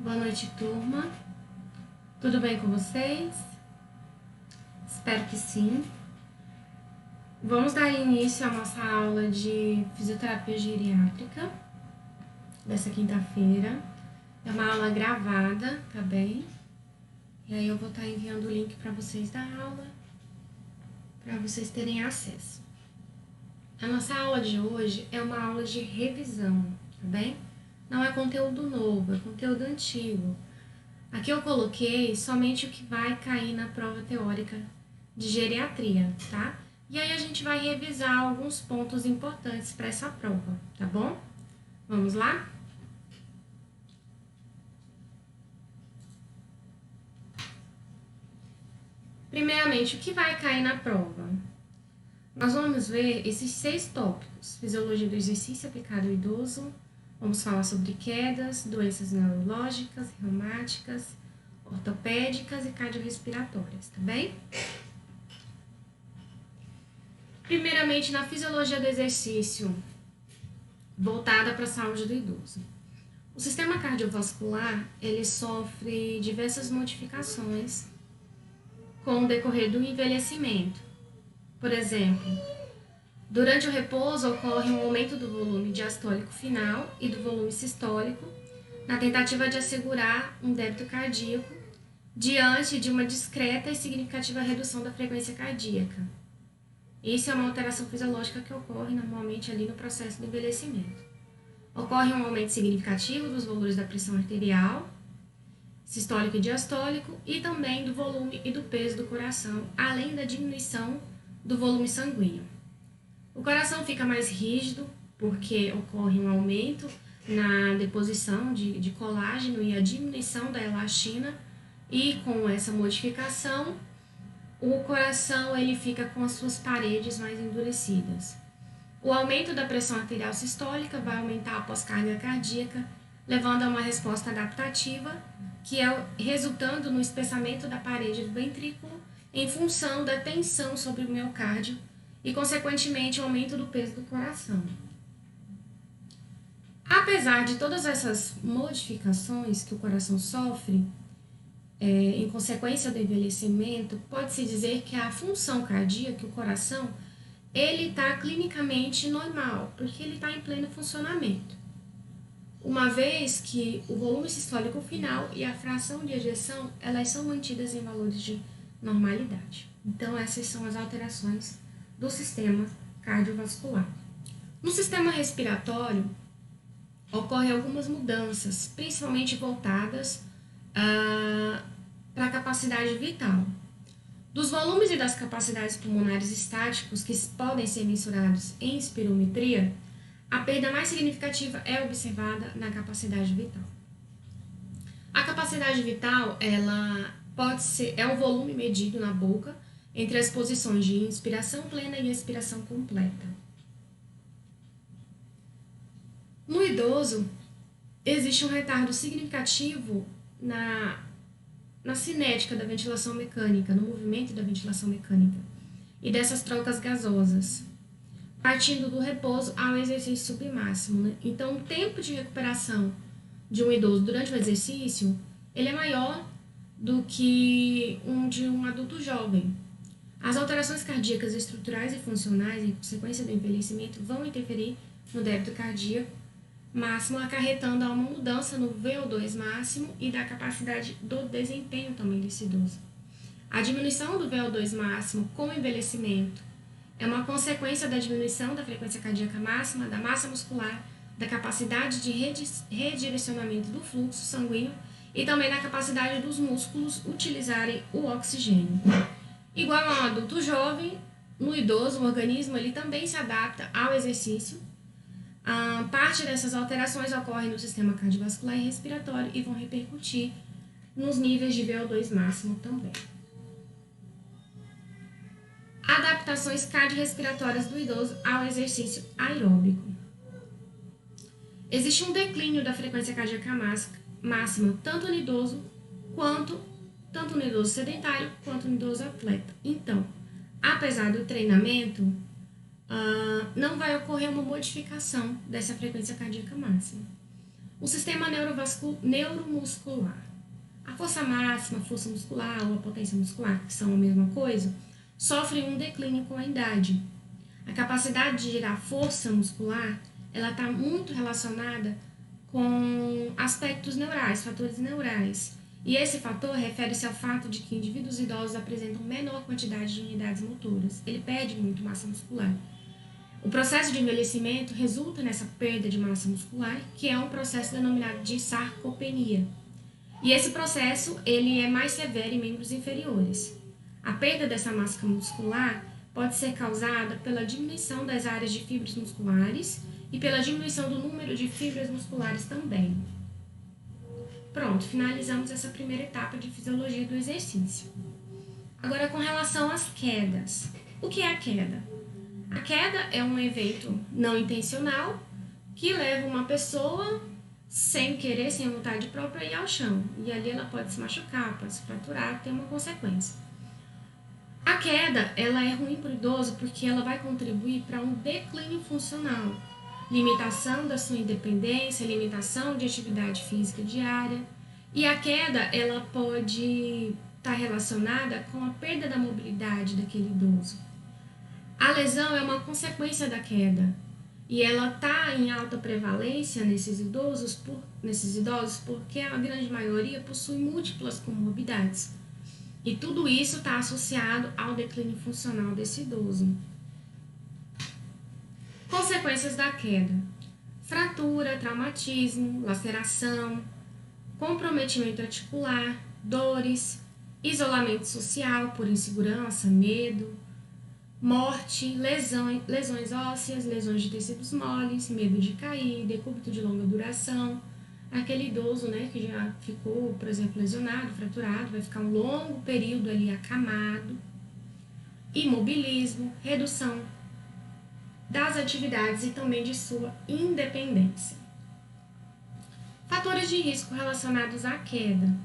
Boa noite, turma. Tudo bem com vocês? Espero que sim. Vamos dar início à nossa aula de fisioterapia geriátrica dessa quinta-feira. É uma aula gravada, tá bem? E aí eu vou estar enviando o link para vocês da aula, para vocês terem acesso. A nossa aula de hoje é uma aula de revisão, tá bem? Não é conteúdo novo, é conteúdo antigo. Aqui eu coloquei somente o que vai cair na prova teórica de geriatria, tá? E aí a gente vai revisar alguns pontos importantes para essa prova, tá bom? Vamos lá? Primeiramente, o que vai cair na prova? Nós vamos ver esses 6 tópicos: fisiologia do exercício aplicado ao idoso, vamos falar sobre quedas, doenças neurológicas, reumáticas, ortopédicas e cardiorrespiratórias, tá bem? Primeiramente, na fisiologia do exercício, voltada para a saúde do idoso. O sistema cardiovascular, ele sofre diversas modificações com o decorrer do envelhecimento. Por exemplo, durante o repouso ocorre um aumento do volume diastólico final e do volume sistólico, na tentativa de assegurar um débito cardíaco diante de uma discreta e significativa redução da frequência cardíaca. Isso é uma alteração fisiológica que ocorre normalmente ali no processo do envelhecimento. Ocorre um aumento significativo dos valores da pressão arterial, sistólico e diastólico, e também do volume e do peso do coração, além da diminuição do volume sanguíneo. O coração fica mais rígido, porque ocorre um aumento na deposição de colágeno e a diminuição da elastina, e com essa modificação, o coração ele fica com as suas paredes mais endurecidas. O aumento da pressão arterial sistólica vai aumentar a pós-carga cardíaca, levando a uma resposta adaptativa, que é resultando no espessamento da parede do ventrículo em função da tensão sobre o miocárdio e, consequentemente, o aumento do peso do coração. Apesar de todas essas modificações que o coração sofre, em consequência do envelhecimento, pode-se dizer que a função cardíaca, o coração, ele está clinicamente normal, porque ele está em pleno funcionamento. Uma vez que o volume sistólico final e a fração de ejeção, elas são mantidas em valores de normalidade. Então, essas são as alterações do sistema cardiovascular. No sistema respiratório, ocorrem algumas mudanças, principalmente voltadas para a capacidade vital. Dos volumes e das capacidades pulmonares estáticos que podem ser mensurados em espirometria, a perda mais significativa é observada na capacidade vital. A capacidade vital, ela é um volume medido na boca entre as posições de inspiração plena e expiração completa. No idoso, existe um retardo significativo na cinética da ventilação mecânica, no movimento da ventilação mecânica e dessas trocas gasosas, partindo do repouso ao exercício submáximo, né? Então, o tempo de recuperação de um idoso durante o exercício, ele é maior do que de um adulto jovem. As alterações cardíacas estruturais e funcionais, em consequência do envelhecimento, vão interferir no débito cardíaco máximo, acarretando a uma mudança no VO2 máximo e da capacidade do desempenho também desse idoso. A diminuição do VO2 máximo com o envelhecimento é uma consequência da diminuição da frequência cardíaca máxima, da massa muscular, da capacidade de redirecionamento do fluxo sanguíneo e também da capacidade dos músculos utilizarem o oxigênio. Igual a um adulto jovem, no idoso, o organismo ele também se adapta ao exercício. Parte dessas alterações ocorrem no sistema cardiovascular e respiratório e vão repercutir nos níveis de VO2 máximo também. Adaptações cardiorrespiratórias do idoso ao exercício aeróbico. Existe um declínio da frequência cardíaca máxima tanto no idoso sedentário quanto no idoso atleta. Então, apesar do treinamento, não vai ocorrer uma modificação dessa frequência cardíaca máxima. O sistema neuromuscular. A força máxima, a força muscular ou a potência muscular, que são a mesma coisa, sofrem um declínio com a idade. A capacidade de gerar força muscular, ela está muito relacionada com aspectos neurais, fatores neurais. E esse fator refere-se ao fato de que indivíduos idosos apresentam menor quantidade de unidades motoras. Ele perde muito massa muscular. O processo de envelhecimento resulta nessa perda de massa muscular, que é um processo denominado de sarcopenia. E esse processo ele é mais severo em membros inferiores. A perda dessa massa muscular pode ser causada pela diminuição das áreas de fibras musculares e pela diminuição do número de fibras musculares também. Pronto, finalizamos essa primeira etapa de fisiologia do exercício. Agora, com relação às quedas. O que é a queda? A queda é um evento não intencional que leva uma pessoa sem querer, sem vontade própria, a ir ao chão. E ali ela pode se machucar, pode se fraturar, ter uma consequência. A queda, ela é ruim para o idoso porque ela vai contribuir para um declínio funcional, limitação da sua independência, limitação de atividade física diária. E a queda, ela pode estar relacionada com a perda da mobilidade daquele idoso. A lesão é uma consequência da queda e ela está em alta prevalência nesses idosos porque a grande maioria possui múltiplas comorbidades. E tudo isso está associado ao declínio funcional desse idoso. Consequências da queda: fratura, traumatismo, laceração, comprometimento articular, dores, isolamento social por insegurança, medo, morte, lesões ósseas, lesões de tecidos moles, medo de cair, decúbito de longa duração. Aquele idoso, né, que já ficou, por exemplo, lesionado, fraturado, vai ficar um longo período ali acamado. Imobilismo, redução das atividades e também de sua independência. Fatores de risco relacionados à queda: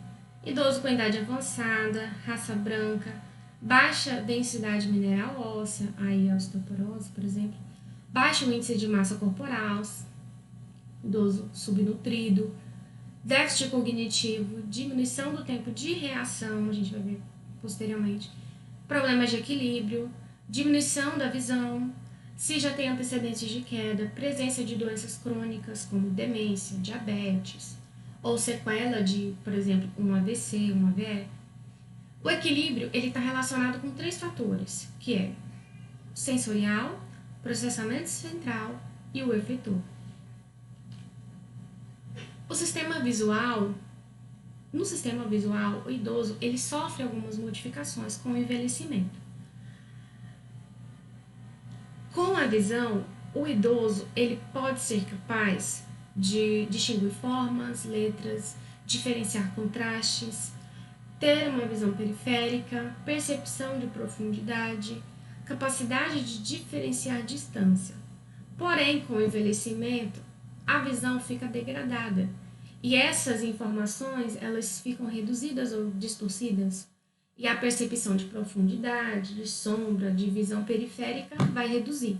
idoso com idade avançada, raça branca, baixa densidade mineral óssea, aí a osteoporose, por exemplo, baixo índice de massa corporal, idoso subnutrido, déficit cognitivo, diminuição do tempo de reação, a gente vai ver posteriormente, problemas de equilíbrio, diminuição da visão, se já tem antecedentes de queda, presença de doenças crônicas como demência, diabetes, ou sequela de, por exemplo, um AVC, um AVE. O equilíbrio ele está relacionado com 3 fatores, que é o sensorial, processamento central e o efetor. No sistema visual, o idoso ele sofre algumas modificações com o envelhecimento. Com a visão, o idoso ele pode ser capaz de distinguir formas, letras, diferenciar contrastes, ter uma visão periférica, percepção de profundidade, capacidade de diferenciar distância. Porém, com o envelhecimento, a visão fica degradada e essas informações elas ficam reduzidas ou distorcidas e a percepção de profundidade, de sombra, de visão periférica vai reduzir.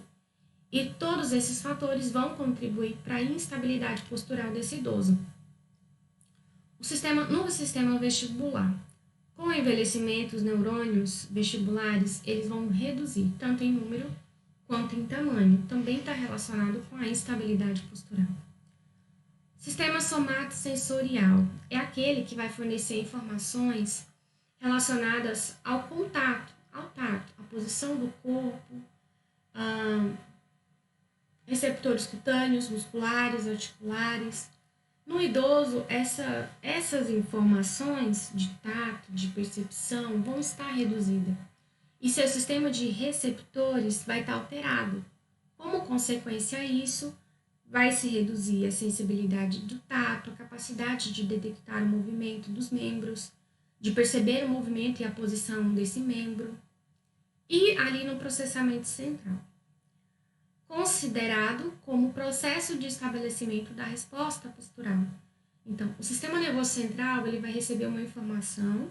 E todos esses fatores vão contribuir para a instabilidade postural desse idoso. No sistema vestibular, com o envelhecimento, os neurônios vestibulares eles vão reduzir, tanto em número quanto em tamanho. Também está relacionado com a instabilidade postural. Sistema somatosensorial é aquele que vai fornecer informações relacionadas ao contato, ao tato, à posição do corpo, receptores cutâneos, musculares, articulares. No idoso, essas informações de tato, de percepção, vão estar reduzidas. E seu sistema de receptores vai estar alterado. Como consequência a isso, vai se reduzir a sensibilidade do tato, a capacidade de detectar o movimento dos membros, de perceber o movimento e a posição desse membro, e ali no processamento central, considerado como processo de estabelecimento da resposta postural. Então, o sistema nervoso central ele vai receber uma informação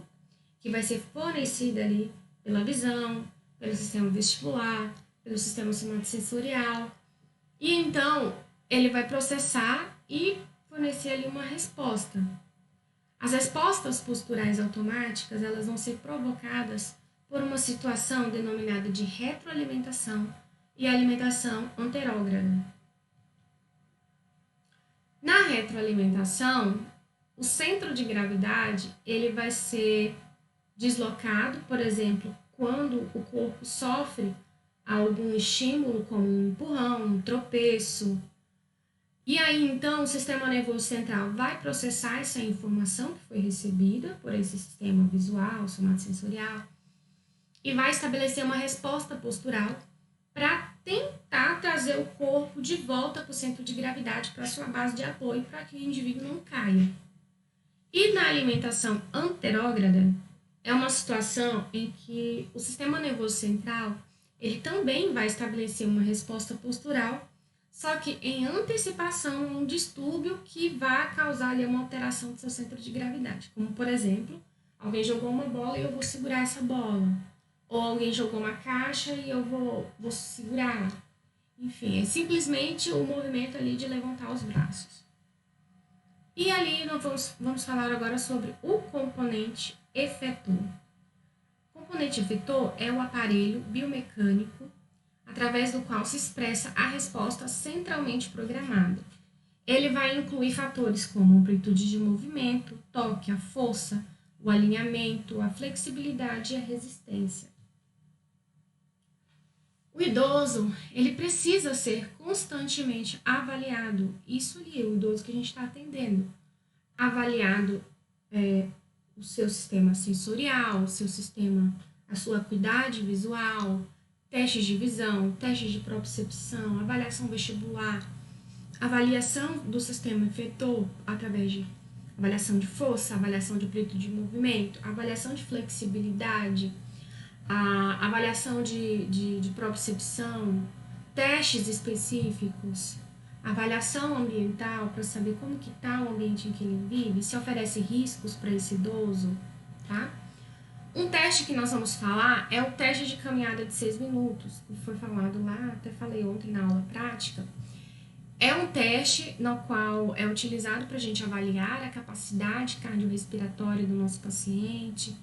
que vai ser fornecida ali pela visão, pelo sistema vestibular, pelo sistema somatosensorial, e então ele vai processar e fornecer ali uma resposta. As respostas posturais automáticas, elas vão ser provocadas por uma situação denominada de retroalimentação e alimentação anterógrada. Na retroalimentação, o centro de gravidade ele vai ser deslocado, por exemplo, quando o corpo sofre algum estímulo, como um empurrão, um tropeço. E aí, então, o sistema nervoso central vai processar essa informação que foi recebida por esse sistema visual, somatosensorial, e vai estabelecer uma resposta postural para tentar trazer o corpo de volta para o centro de gravidade, para a sua base de apoio, para que o indivíduo não caia. E na alimentação anterógrada, é uma situação em que o sistema nervoso central ele também vai estabelecer uma resposta postural, só que em antecipação a um distúrbio que vai causar ali uma alteração do seu centro de gravidade. Como, por exemplo, alguém jogou uma bola e eu vou segurar essa bola. Ou alguém jogou uma caixa e eu vou segurar. Enfim, é simplesmente o movimento ali de levantar os braços. E ali nós vamos falar agora sobre o componente efetor. O componente efetor é o aparelho biomecânico através do qual se expressa a resposta centralmente programada. Ele vai incluir fatores como amplitude de movimento, toque, a força, o alinhamento, a flexibilidade e a resistência. O idoso, ele precisa ser constantemente avaliado. Isso ali é o idoso que a gente está atendendo. Avaliado o seu sistema sensorial, o seu sistema, a sua acuidade visual, testes de visão, testes de propriocepção, avaliação vestibular, avaliação do sistema efetor através de avaliação de força, avaliação de amplitude de movimento, avaliação de flexibilidade, a avaliação de propriocepção, testes específicos, avaliação ambiental para saber como que está o ambiente em que ele vive, se oferece riscos para esse idoso, tá? Um teste que nós vamos falar é o teste de caminhada de 6 minutos, que foi falado lá, até falei ontem na aula prática. É um teste no qual é utilizado para a gente avaliar a capacidade cardiorrespiratória do nosso paciente,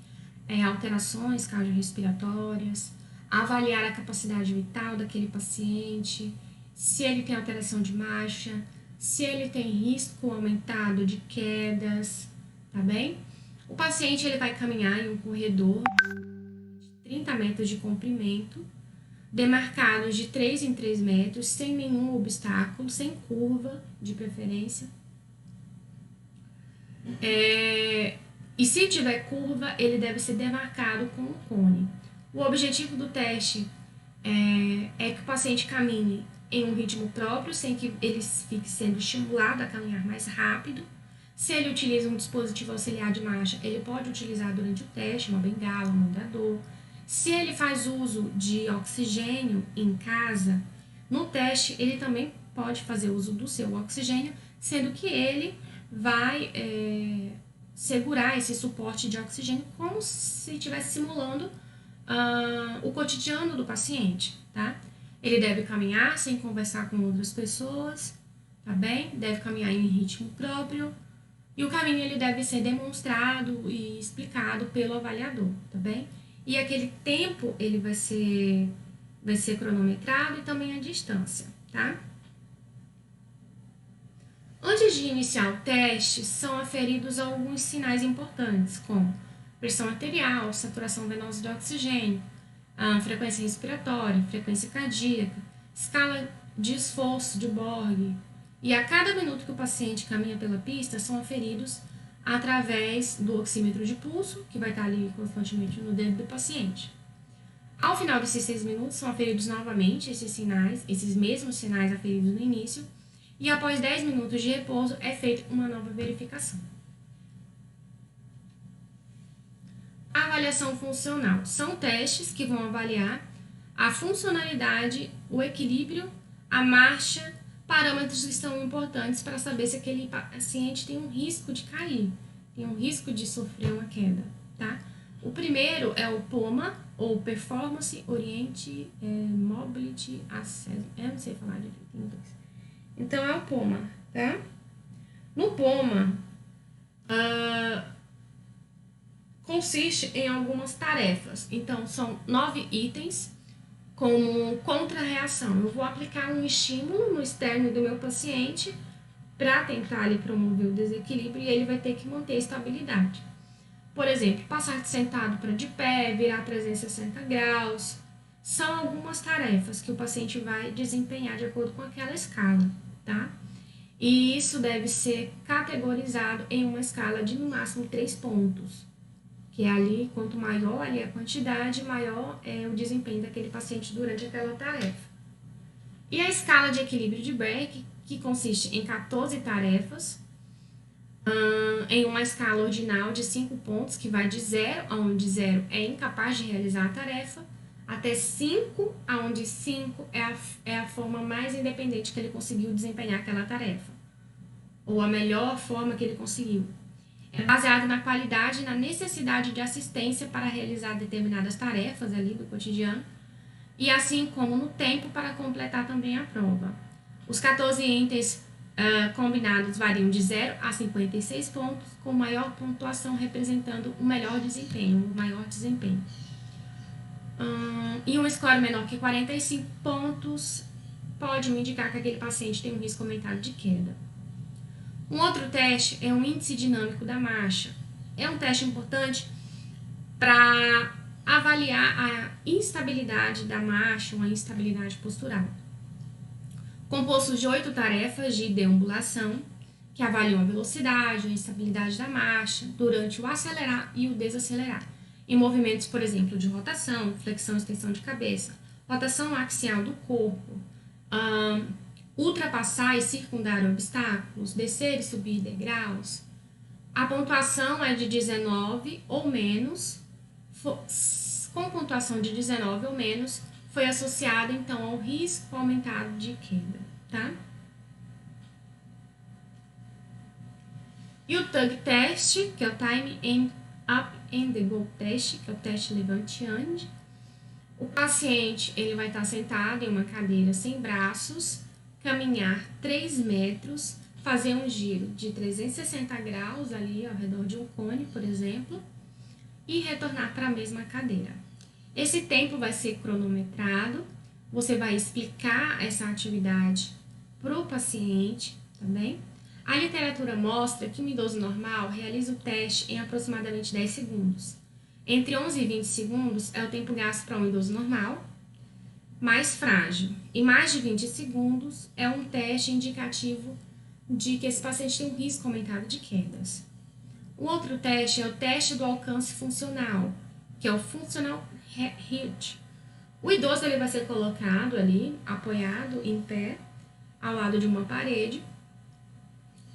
alterações cardiorrespiratórias, avaliar a capacidade vital daquele paciente, se ele tem alteração de marcha, se ele tem risco aumentado de quedas, tá bem? O paciente ele vai caminhar em um corredor de 30 metros de comprimento, demarcados de 3 em 3 metros, sem nenhum obstáculo, sem curva de preferência. E se tiver curva, ele deve ser demarcado com um cone. O objetivo do teste é que o paciente caminhe em um ritmo próprio, sem que ele fique sendo estimulado a caminhar mais rápido. Se ele utiliza um dispositivo auxiliar de marcha, ele pode utilizar durante o teste, uma bengala, um andador. Se ele faz uso de oxigênio em casa, no teste ele também pode fazer uso do seu oxigênio, sendo que ele vai segurar esse suporte de oxigênio como se estivesse simulando o cotidiano do paciente, tá? Ele deve caminhar sem conversar com outras pessoas, tá bem? Deve caminhar em ritmo próprio. E o caminho ele deve ser demonstrado e explicado pelo avaliador, tá bem? E aquele tempo ele vai ser cronometrado e também a distância, tá? Antes de iniciar o teste, são aferidos alguns sinais importantes, como pressão arterial, saturação venosa de oxigênio, frequência respiratória, frequência cardíaca, escala de esforço de Borg. E a cada minuto que o paciente caminha pela pista, são aferidos através do oxímetro de pulso, que vai estar ali constantemente no dedo do paciente. Ao final desses 6 minutos, são aferidos novamente esses mesmos sinais aferidos no início, e após 10 minutos de repouso, é feita uma nova verificação. A avaliação funcional. São testes que vão avaliar a funcionalidade, o equilíbrio, a marcha, parâmetros que são importantes para saber se aquele paciente tem um risco de cair, tem um risco de sofrer uma queda, tá? O primeiro é o POMA, ou Performance Oriented Mobility Assessment. Eu não sei falar direito em inglês. Então, é o POMA, tá? No POMA, consiste em algumas tarefas. Então, são 9 itens, como contra-reação. Eu vou aplicar um estímulo no externo do meu paciente para tentar ali promover o desequilíbrio e ele vai ter que manter a estabilidade. Por exemplo, passar de sentado para de pé, virar 360 graus. São algumas tarefas que o paciente vai desempenhar de acordo com aquela escala, tá? E isso deve ser categorizado em uma escala de no máximo 3 pontos, que é ali, quanto maior ali a quantidade, maior é o desempenho daquele paciente durante aquela tarefa. E a escala de equilíbrio de Beck, que consiste em 14 tarefas, em uma escala ordinal de 5 pontos, que vai de 0, onde 0 é incapaz de realizar a tarefa, até 5, onde 5 é a forma mais independente que ele conseguiu desempenhar aquela tarefa, ou a melhor forma que ele conseguiu. É baseado na qualidade e na necessidade de assistência para realizar determinadas tarefas ali do cotidiano, e assim como no tempo para completar também a prova. Os 14 itens combinados variam de 0 a 56 pontos, com maior pontuação representando o melhor desempenho, o maior desempenho. E um score menor que 45 pontos pode me indicar que aquele paciente tem um risco aumentado de queda. Um outro teste é o índice dinâmico da marcha. É um teste importante para avaliar a instabilidade da marcha ou a instabilidade postural. Composto de 8 tarefas de deambulação, que avaliam a velocidade, a instabilidade da marcha durante o acelerar e o desacelerar, em movimentos, por exemplo, de rotação, flexão e extensão de cabeça, rotação axial do corpo, ultrapassar e circundar obstáculos, descer e subir degraus. A pontuação é de 19 ou menos, com pontuação de 19 ou menos, foi associada então ao risco aumentado de queda, tá? E o TUG test, que é o Time Up and Go test, que é o teste levante e ande. O paciente ele vai estar sentado em uma cadeira sem braços, caminhar 3 metros, fazer um giro de 360 graus ali ao redor de um cone, por exemplo, e retornar para a mesma cadeira. Esse tempo vai ser cronometrado, você vai explicar essa atividade para o paciente, tá bem? A literatura mostra que um idoso normal realiza o teste em aproximadamente 10 segundos. Entre 11 e 20 segundos é o tempo gasto para um idoso normal, mais frágil. E mais de 20 segundos é um teste indicativo de que esse paciente tem um risco aumentado de quedas. O outro teste é o teste do alcance funcional, que é o Functional HIIT. O idoso ele vai ser colocado ali, apoiado em pé, ao lado de uma parede.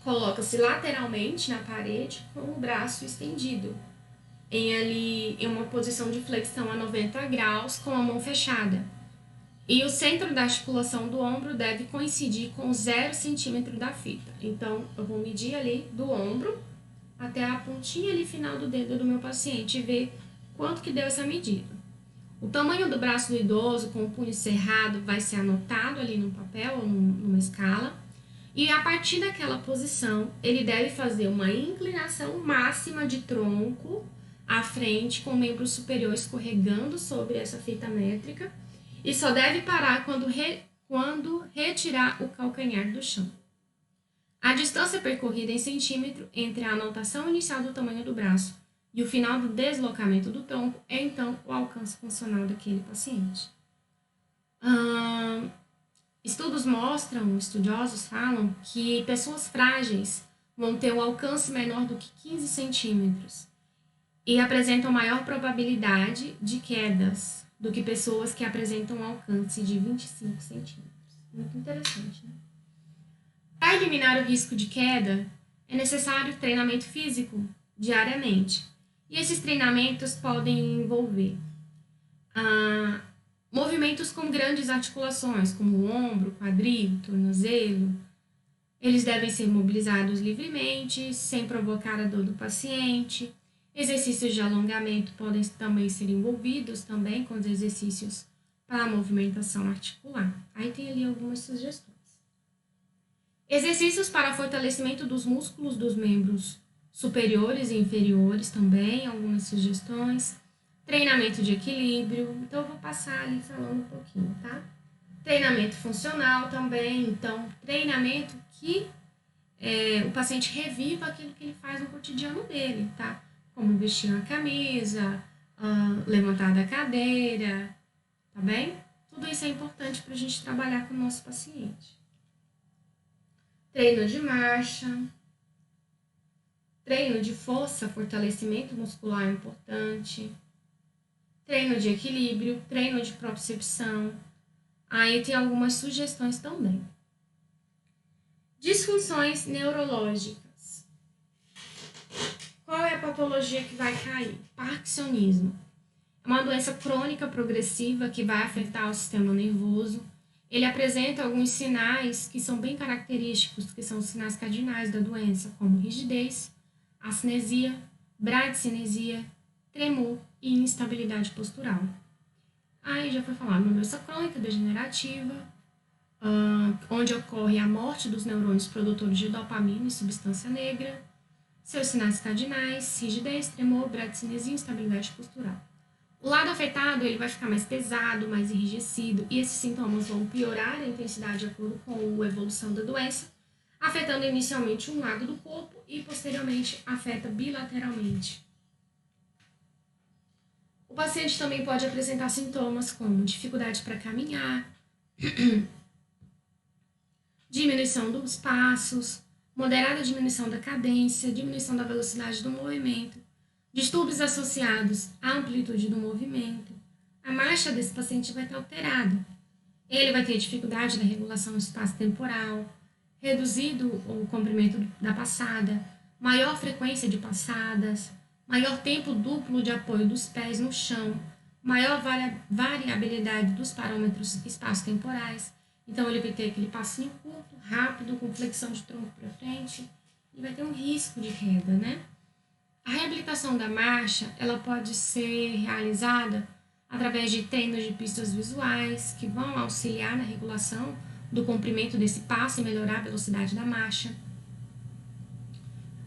Coloca-se lateralmente na parede com o braço estendido, em uma posição de flexão a 90 graus, com a mão fechada. E o centro da articulação do ombro deve coincidir com 0 centímetro da fita. Então, eu vou medir ali do ombro até a pontinha ali final do dedo do meu paciente e ver quanto que deu essa medida. O tamanho do braço do idoso com o punho cerrado vai ser anotado ali no papel ou numa escala. E a partir daquela posição, ele deve fazer uma inclinação máxima de tronco à frente, com o membro superior escorregando sobre essa fita métrica, e só deve parar quando retirar o calcanhar do chão. A distância percorrida em centímetro entre a anotação inicial do tamanho do braço e o final do deslocamento do tronco é, então, o alcance funcional daquele paciente. Estudiosos falam que pessoas frágeis vão ter um alcance menor do que 15 centímetros e apresentam maior probabilidade de quedas do que pessoas que apresentam um alcance de 25 centímetros. Muito interessante, né? Para eliminar o risco de queda, é necessário treinamento físico diariamente. E esses treinamentos podem envolver movimentos com grandes articulações, como o ombro, quadril, tornozelo. Eles devem ser mobilizados livremente, sem provocar a dor do paciente. Exercícios de alongamento podem também ser envolvidos também com os exercícios para a movimentação articular. Aí tem ali algumas sugestões. Exercícios para fortalecimento dos músculos dos membros superiores e inferiores também, algumas sugestões. Treinamento de equilíbrio, então eu vou passar ali falando um pouquinho, tá? Treinamento funcional também, então treinamento que o paciente reviva aquilo que ele faz no cotidiano dele, tá? Como vestir uma camisa, levantar da cadeira, tá bem? Tudo isso é importante para a gente trabalhar com o nosso paciente. Treino de marcha, treino de força, fortalecimento muscular é importante, treino de equilíbrio, treino de propriocepção. Aí tem algumas sugestões também. Disfunções neurológicas. Qual é a patologia que vai cair? Parkinsonismo. É uma doença crônica progressiva que vai afetar o sistema nervoso. Ele apresenta alguns sinais que são bem característicos, que são os sinais cardinais da doença, como rigidez, acinesia, bradicinesia, tremor e instabilidade postural. Aí já foi falado, uma doença crônica degenerativa, onde ocorre a morte dos neurônios produtores de dopamina e substância negra, seus sinais cardinais, rigidez, tremor, bradicinesia e instabilidade postural. O lado afetado ele vai ficar mais pesado, mais enrijecido, e esses sintomas vão piorar a intensidade de acordo com a evolução da doença, afetando inicialmente um lado do corpo e posteriormente afeta bilateralmente. O paciente também pode apresentar sintomas como dificuldade para caminhar, diminuição dos passos, moderada diminuição da cadência, diminuição da velocidade do movimento, distúrbios associados à amplitude do movimento. A marcha desse paciente vai estar alterada. Ele vai ter dificuldade na regulação espaço-temporal, reduzido o comprimento da passada, maior frequência de passadas, maior tempo duplo de apoio dos pés no chão, maior variabilidade dos parâmetros espaço-temporais. Então, ele vai ter aquele passinho curto, rápido, com flexão de tronco para frente, e vai ter um risco de queda, né? A reabilitação da marcha, ela pode ser realizada através de treinos de pistas visuais, que vão auxiliar na regulação do comprimento desse passo e melhorar a velocidade da marcha.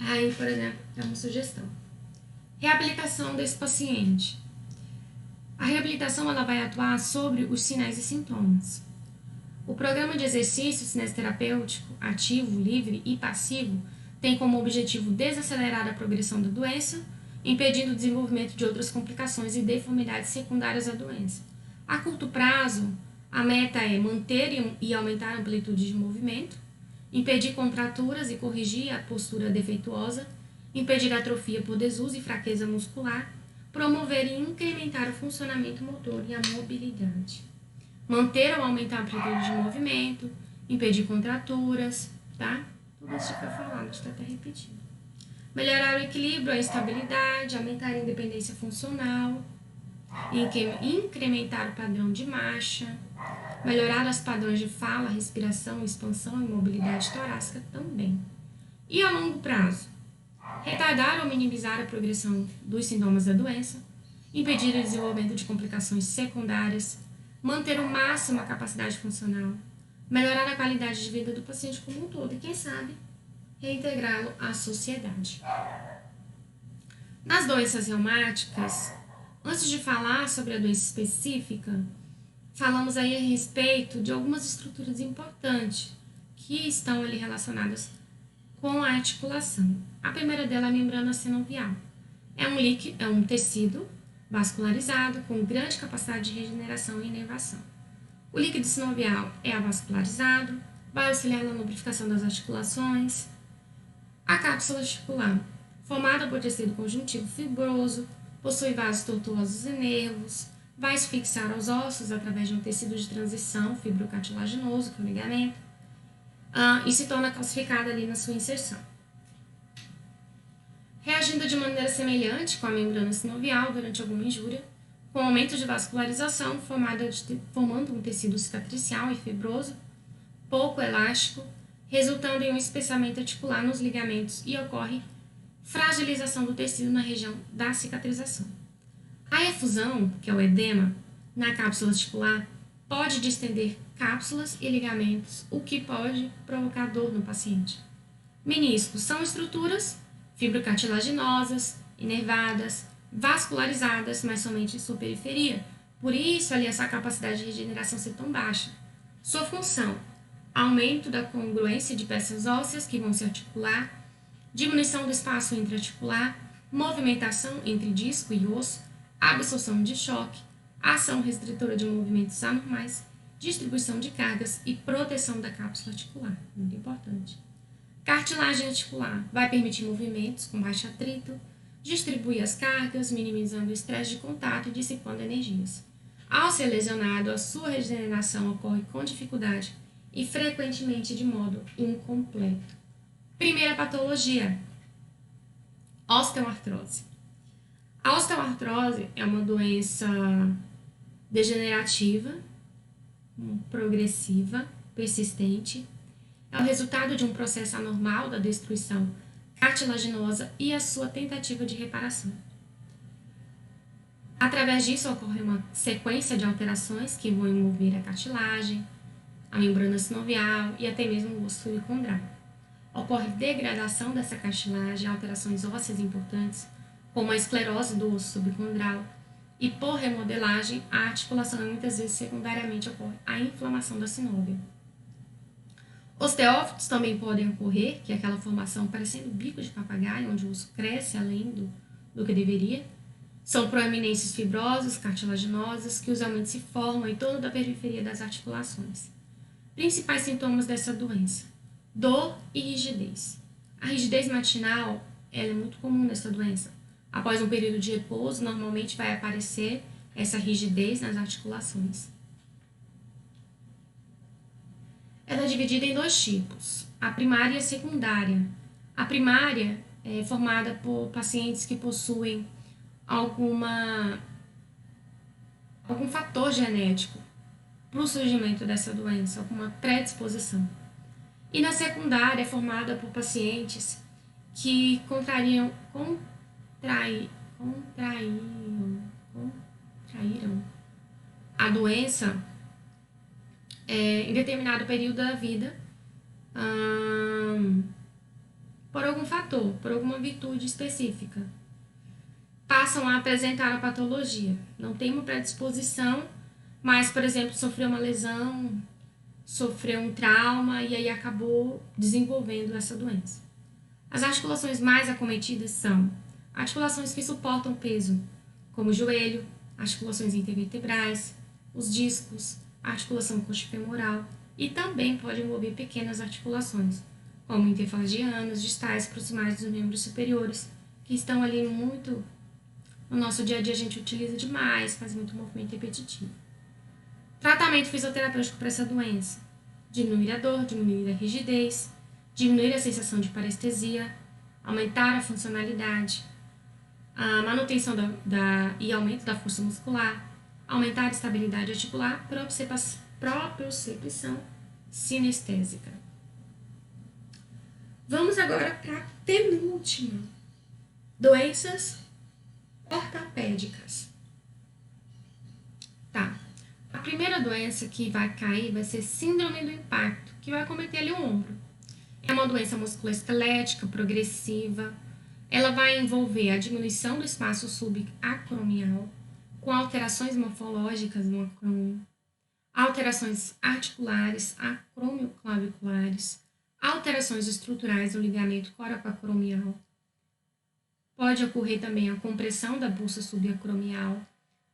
Aí, por exemplo, é uma sugestão. Reabilitação desse paciente. A reabilitação ela vai atuar sobre os sinais e sintomas. O programa de exercício cinesioterapêutico ativo, livre e passivo tem como objetivo desacelerar a progressão da doença, impedindo o desenvolvimento de outras complicações e deformidades secundárias à doença. A curto prazo, a meta é manter e aumentar a amplitude de movimento, impedir contraturas e corrigir a postura defeituosa, impedir a atrofia por desuso e fraqueza muscular, promover e incrementar o funcionamento motor e a mobilidade. Manter ou aumentar a amplitude de movimento, impedir contraturas, tá? Tudo isso já foi falado, está até repetindo. Melhorar o equilíbrio, a estabilidade, aumentar a independência funcional, incrementar o padrão de marcha, melhorar os padrões de fala, respiração, expansão e mobilidade torácica também. E a longo prazo, retardar ou minimizar a progressão dos sintomas da doença, impedir o desenvolvimento de complicações secundárias, manter o máximo a capacidade funcional, melhorar a qualidade de vida do paciente como um todo e, quem sabe, reintegrá-lo à sociedade. Nas doenças reumáticas, antes de falar sobre a doença específica, falamos aí a respeito de algumas estruturas importantes que estão ali relacionadas com a articulação. A primeira dela é a membrana sinovial. É um líquido, é um tecido vascularizado com grande capacidade de regeneração e inervação. O líquido sinovial é avascularizado, vai auxiliar na lubrificação das articulações. A cápsula articular, formada por tecido conjuntivo fibroso, possui vasos tortuosos e nervos, vai se fixar aos ossos através de um tecido de transição fibrocartilaginoso, que é o ligamento, e se torna calcificada ali na sua inserção. Reagindo de maneira semelhante com a membrana sinovial durante alguma injúria, com aumento de vascularização, formando um tecido cicatricial e fibroso, pouco elástico, resultando em um espessamento articular nos ligamentos e ocorre fragilização do tecido na região da cicatrização. A efusão, que é o edema, na cápsula articular, pode distender cápsulas e ligamentos, o que pode provocar dor no paciente. Meniscos são estruturas fibrocartilaginosas, inervadas, vascularizadas, mas somente em sua periferia. Por isso, ali, essa capacidade de regeneração ser tão baixa. Sua função: aumento da congruência de peças ósseas que vão se articular, diminuição do espaço intraarticular, movimentação entre disco e osso, absorção de choque, ação restritora de movimentos anormais, distribuição de cargas e proteção da cápsula articular. Muito importante. Cartilagem articular vai permitir movimentos com baixo atrito, distribui as cargas, minimizando o estresse de contato e dissipando energias. Ao ser lesionado, a sua regeneração ocorre com dificuldade e frequentemente de modo incompleto. Primeira patologia: osteoartrose. A osteoartrose é uma doença degenerativa, progressiva, persistente. É o resultado de um processo anormal da destruição cartilaginosa e a sua tentativa de reparação. Através disso, ocorre uma sequência de alterações que vão envolver a cartilagem, a membrana sinovial e até mesmo o osso subcondral. Ocorre degradação dessa cartilagem, alterações ósseas importantes, como a esclerose do osso subcondral, e por remodelagem, a articulação muitas vezes secundariamente ocorre a inflamação da sinóvia. Osteófitos também podem ocorrer, que é aquela formação parecendo bico de papagaio, onde o osso cresce além do que deveria. São proeminências fibrosas, cartilaginosas, que usualmente se formam em torno da periferia das articulações. Principais sintomas dessa doença: dor e rigidez. A rigidez matinal ela é muito comum nessa doença. Após um período de repouso, normalmente vai aparecer essa rigidez nas articulações. Ela é dividida em dois tipos, a primária e a secundária. A primária é formada por pacientes que possuem algum fator genético para o surgimento dessa doença, alguma predisposição. E na secundária é formada por pacientes que contraíram a doença em determinado período da vida por algum fator, por alguma virtude específica. Passam a apresentar a patologia. Não tem uma predisposição, mas, por exemplo, sofreu uma lesão, sofreu um trauma e aí acabou desenvolvendo essa doença. As articulações mais acometidas são articulações que suportam peso, como o joelho, articulações intervertebrais, os discos, a articulação coxofemoral, e também pode envolver pequenas articulações, como interfalangianas, distais, proximais dos membros superiores, que estão ali muito no nosso dia a dia, a gente utiliza demais, faz muito movimento repetitivo. Tratamento fisioterapêutico para essa doença: diminuir a dor, diminuir a rigidez, diminuir a sensação de parestesia, aumentar a funcionalidade, a manutenção e aumento da força muscular, aumentar a estabilidade articular, propriocepção sinestésica. Vamos agora para a penúltima: doenças ortopédicas. Tá. A primeira doença que vai cair vai ser síndrome do impacto, que vai acometer ali o ombro. É uma doença musculoesquelética progressiva. Ela vai envolver a diminuição do espaço subacromial, com alterações morfológicas no acrômio, alterações articulares, acromioclaviculares, alterações estruturais do ligamento coracoacromial. Pode ocorrer também a compressão da bolsa subacromial,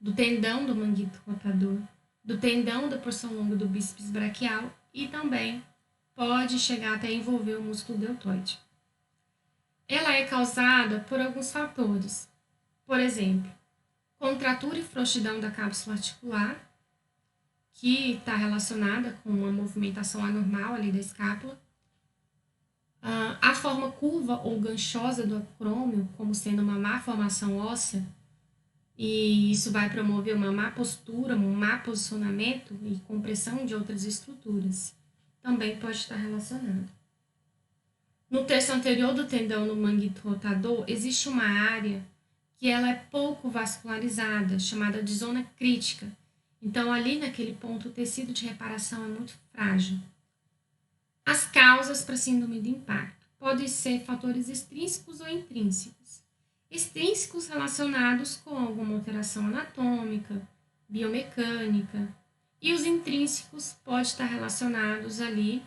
do tendão do manguito rotador, do tendão da porção longa do bíceps braquial e também pode chegar até envolver o músculo deltoide. Ela é causada por alguns fatores. Por exemplo, contratura e frouxidão da cápsula articular, que está relacionada com uma movimentação anormal ali da escápula. A forma curva ou ganchosa do acrômio, como sendo uma má formação óssea, e isso vai promover uma má postura, um má posicionamento e compressão de outras estruturas. Também pode estar relacionado. No terço anterior do tendão no manguito rotador, existe uma área que ela é pouco vascularizada, chamada de zona crítica, Então, ali naquele ponto, o tecido de reparação é muito frágil. As causas para síndrome de impacto podem ser fatores extrínsecos ou intrínsecos. Extrínsecos relacionados com alguma alteração anatômica, biomecânica, e os intrínsecos podem estar relacionados ali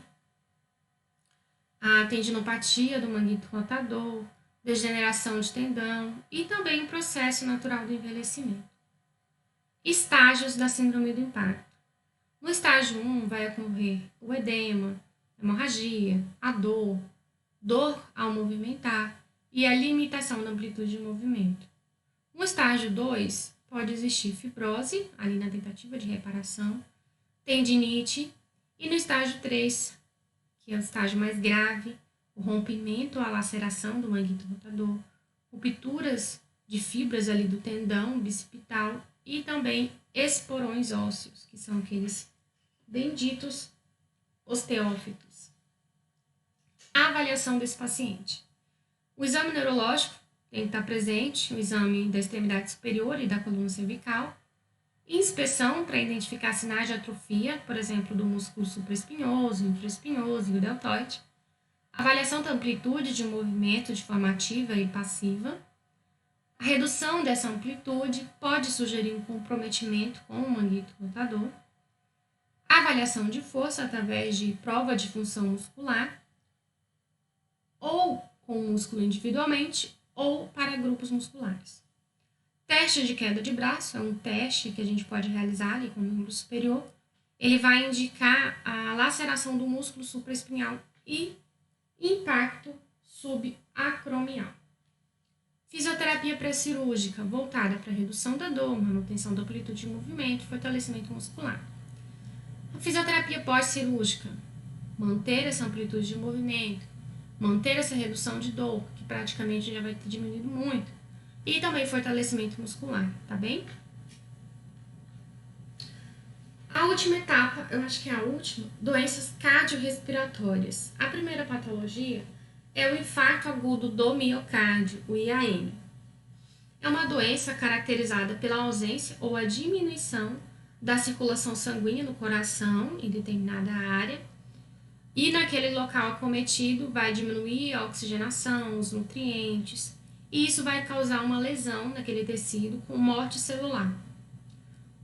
à tendinopatia do manguito rotador, degeneração de tendão e também o processo natural do envelhecimento. Estágios da síndrome do impacto. No estágio 1 vai ocorrer o edema, hemorragia, a dor ao movimentar e a limitação da amplitude de movimento. No estágio 2 pode existir fibrose, ali na tentativa de reparação, tendinite, e no estágio 3, que é o estágio mais grave, o rompimento ou a laceração do manguito rotador, rupturas de fibras ali do tendão bicipital e também esporões ósseos, que são aqueles benditos osteófitos. A avaliação desse paciente. O exame neurológico tem que estar presente, o exame da extremidade superior e da coluna cervical, inspeção para identificar sinais de atrofia, por exemplo, do músculo supraespinhoso, infraespinhoso e o deltoide, avaliação da amplitude de movimento de forma ativa e passiva. A redução dessa amplitude pode sugerir um comprometimento com o manguito rotador. A avaliação de força através de prova de função muscular, ou com o músculo individualmente, ou para grupos musculares. Teste de queda de braço é um teste que a gente pode realizar ali com o membro superior. Ele vai indicar a laceração do músculo supraespinhal e impacto subacromial. Fisioterapia pré-cirúrgica voltada para redução da dor, manutenção da amplitude de movimento e fortalecimento muscular. A fisioterapia pós-cirúrgica, manter essa amplitude de movimento, manter essa redução de dor, que praticamente já vai ter diminuído muito, e também fortalecimento muscular, tá bem? A última etapa, eu acho que é a última, doenças cardiorrespiratórias. A primeira patologia é o infarto agudo do miocárdio, o IAM. É uma doença caracterizada pela ausência ou a diminuição da circulação sanguínea no coração em determinada área, e naquele local acometido vai diminuir a oxigenação, os nutrientes, e isso vai causar uma lesão naquele tecido com morte celular.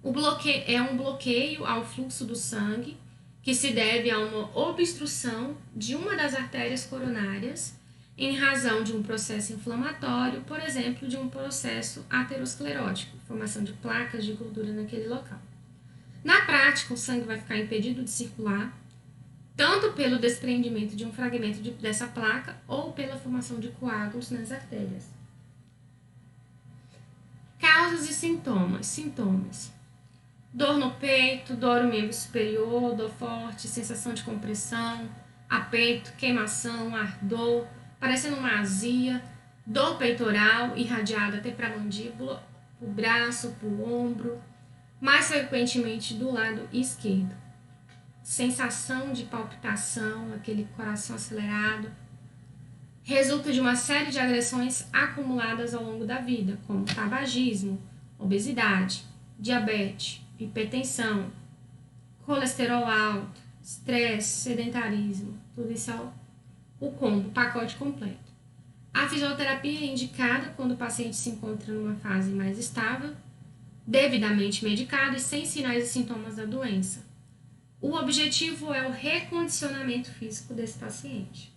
O bloqueio é um bloqueio ao fluxo do sangue que se deve a uma obstrução de uma das artérias coronárias em razão de um processo inflamatório, por exemplo, de um processo aterosclerótico, formação de placas de gordura naquele local. Na prática, o sangue vai ficar impedido de circular, tanto pelo desprendimento de um fragmento dessa placa ou pela formação de coágulos nas artérias. Causas e sintomas. Dor no peito, dor no membro superior, dor forte, sensação de compressão, aperto, queimação, ardor, parecendo uma azia, dor peitoral irradiada até para a mandíbula, para o braço, para o ombro, mais frequentemente do lado esquerdo. Sensação de palpitação, aquele coração acelerado, resulta de uma série de agressões acumuladas ao longo da vida, como tabagismo, obesidade, diabetes, hipertensão, colesterol alto, estresse, sedentarismo, tudo isso é o combo, o pacote completo. A fisioterapia é indicada quando o paciente se encontra numa fase mais estável, devidamente medicado e sem sinais e sintomas da doença. O objetivo é o recondicionamento físico desse paciente.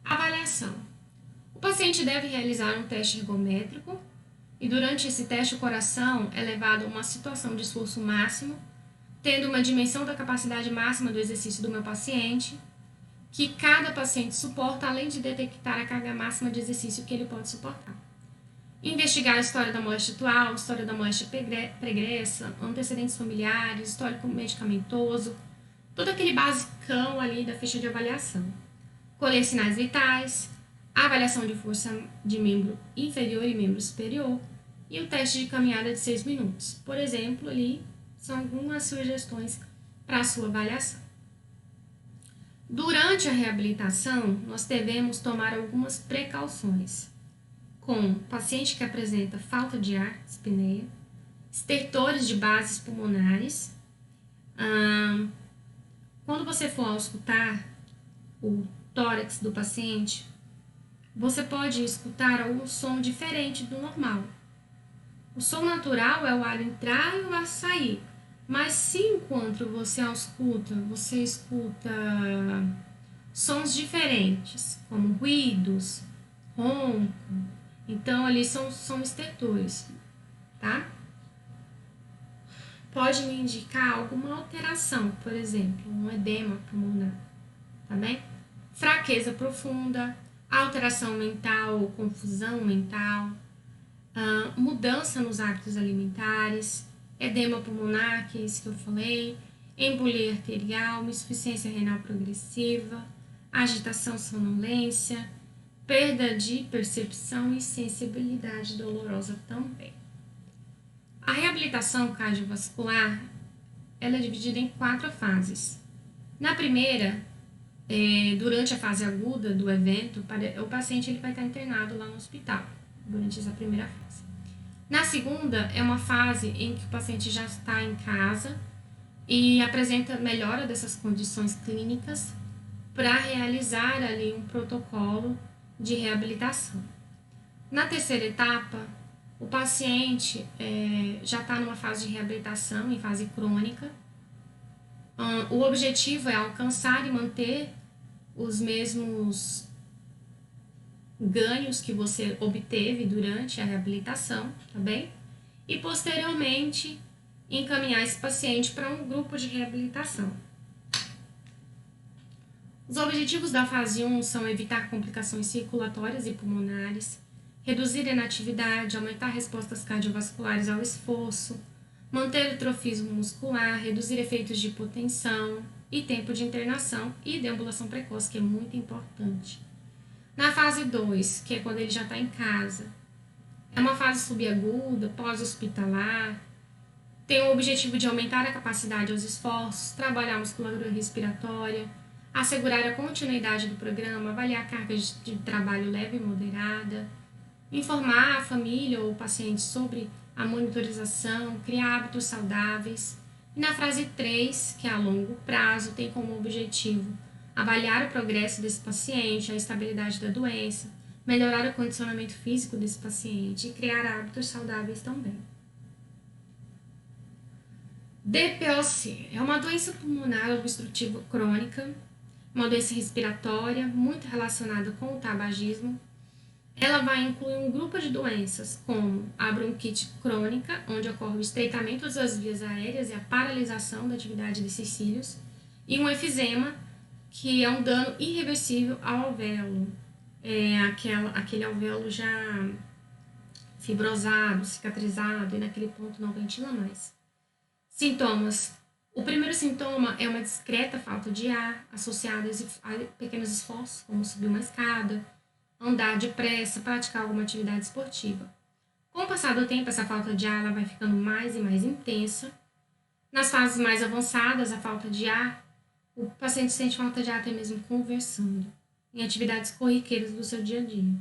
Avaliação. O paciente deve realizar um teste ergométrico e durante esse teste o coração é levado a uma situação de esforço máximo, tendo uma dimensão da capacidade máxima do exercício do meu paciente, que cada paciente suporta, além de detectar a carga máxima de exercício que ele pode suportar. Investigar a história da moléstia atual, história da moléstia pregressa, antecedentes familiares, histórico medicamentoso, todo aquele basicão ali da ficha de avaliação. Colher sinais vitais, a avaliação de força de membro inferior e membro superior e o teste de caminhada de 6 minutos. Por exemplo, ali são algumas sugestões para a sua avaliação. Durante a reabilitação, nós devemos tomar algumas precauções com paciente que apresenta falta de ar, dispneia, estertores de bases pulmonares. Quando você for auscultar o tórax do paciente, você pode escutar algum som diferente do normal. O som natural é o ar entrar e o ar sair, mas se enquanto você ausculta, você escuta sons diferentes, como ruídos, ronco, então ali são estertores, tá? Pode me indicar alguma alteração, por exemplo, um edema pulmonar, tá bem? Fraqueza profunda, alteração mental ou confusão mental, mudança nos hábitos alimentares, edema pulmonar, que é esse que eu falei, embolia arterial, insuficiência renal progressiva, agitação, sonolência, perda de percepção e sensibilidade dolorosa também. A reabilitação cardiovascular ela é dividida em 4 fases. Na primeira, durante a fase aguda do evento, o paciente ele vai estar internado lá no hospital, durante essa primeira fase. Na segunda, é uma fase em que o paciente já está em casa e apresenta melhora dessas condições clínicas para realizar ali um protocolo de reabilitação. Na terceira etapa, o paciente já está numa fase de reabilitação, em fase crônica. O objetivo é alcançar e manter os mesmos ganhos que você obteve durante a reabilitação, tá bem? E posteriormente encaminhar esse paciente para um grupo de reabilitação. Os objetivos da fase 1 são evitar complicações circulatórias e pulmonares, reduzir a inatividade, aumentar respostas cardiovasculares ao esforço, manter o trofismo muscular, reduzir efeitos de hipotensão e tempo de internação e deambulação precoce, que é muito importante. Na fase 2, que é quando ele já está em casa, é uma fase subaguda, pós-hospitalar, tem o objetivo de aumentar a capacidade aos esforços, trabalhar a musculatura respiratória, assegurar a continuidade do programa, avaliar a carga de trabalho leve e moderada, informar a família ou o paciente sobre a monitorização, criar hábitos saudáveis. E na fase 3, que é a longo prazo, tem como objetivo avaliar o progresso desse paciente, a estabilidade da doença, melhorar o condicionamento físico desse paciente e criar hábitos saudáveis também. DPOC é uma doença pulmonar obstrutiva crônica, uma doença respiratória muito relacionada com o tabagismo. Ela vai incluir um grupo de doenças como a bronquite crônica, onde ocorre o estreitamento das vias aéreas e a paralisação da atividade desses cílios, e um efizema, que é um dano irreversível ao alvéolo, aquele alvéolo já fibrosado, cicatrizado e naquele ponto não ventila mais. Sintomas. O primeiro sintoma é uma discreta falta de ar, associada a pequenos esforços, como subir uma escada, andar depressa, praticar alguma atividade esportiva. Com o passar do tempo, essa falta de ar ela vai ficando mais e mais intensa. Nas fases mais avançadas, a falta de ar, o paciente sente falta de ar até mesmo conversando, em atividades corriqueiras do seu dia a dia.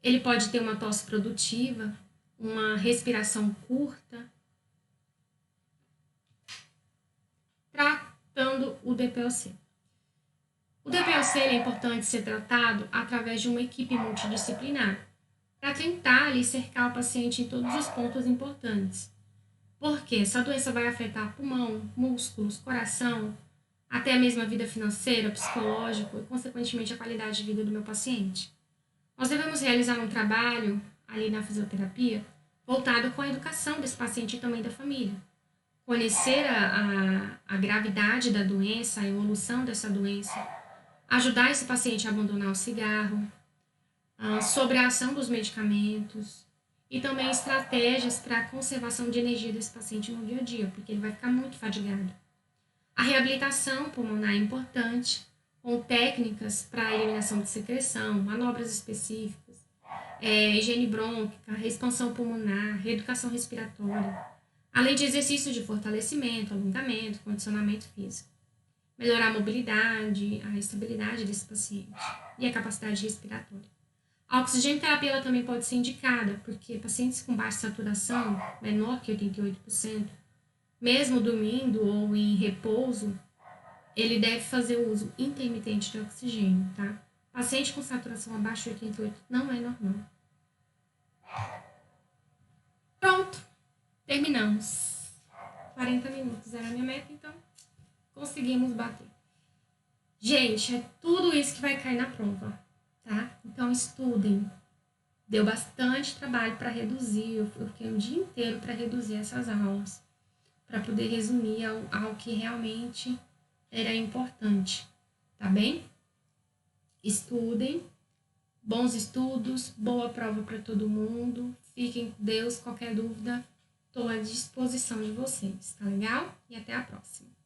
Ele pode ter uma tosse produtiva, uma respiração curta, tratando o DPOC. O DPOC é importante ser tratado através de uma equipe multidisciplinar, para tentar ali cercar o paciente em todos os pontos importantes. Porque essa doença vai afetar pulmão, músculos, coração, até a mesma vida financeira, psicológico e, consequentemente, a qualidade de vida do meu paciente. Nós devemos realizar um trabalho ali na fisioterapia voltado com a educação desse paciente e também da família. Conhecer a gravidade da doença, a evolução dessa doença, ajudar esse paciente a abandonar o cigarro, sobre a ação dos medicamentos e também estratégias para a conservação de energia desse paciente no dia a dia, porque ele vai ficar muito fadigado. A reabilitação pulmonar é importante, com técnicas para a eliminação de secreção, manobras específicas, higiene brônquica, expansão pulmonar, reeducação respiratória, além de exercícios de fortalecimento, alongamento, condicionamento físico. Melhorar a mobilidade, a estabilidade desse paciente e a capacidade respiratória. A oxigenoterapia ela também pode ser indicada, porque pacientes com baixa saturação, menor que 88%, mesmo dormindo ou em repouso, ele deve fazer o uso intermitente de oxigênio, tá? Paciente com saturação abaixo de 88 não é normal. Pronto, terminamos. 40 minutos era a minha meta, então conseguimos bater. Gente, é tudo isso que vai cair na prova, tá? Então estudem. Deu bastante trabalho para reduzir, eu fiquei um dia inteiro para reduzir essas aulas, para poder resumir ao que realmente era importante, tá bem? Estudem, bons estudos, boa prova para todo mundo, fiquem com Deus, qualquer dúvida, estou à disposição de vocês, tá legal? E até a próxima.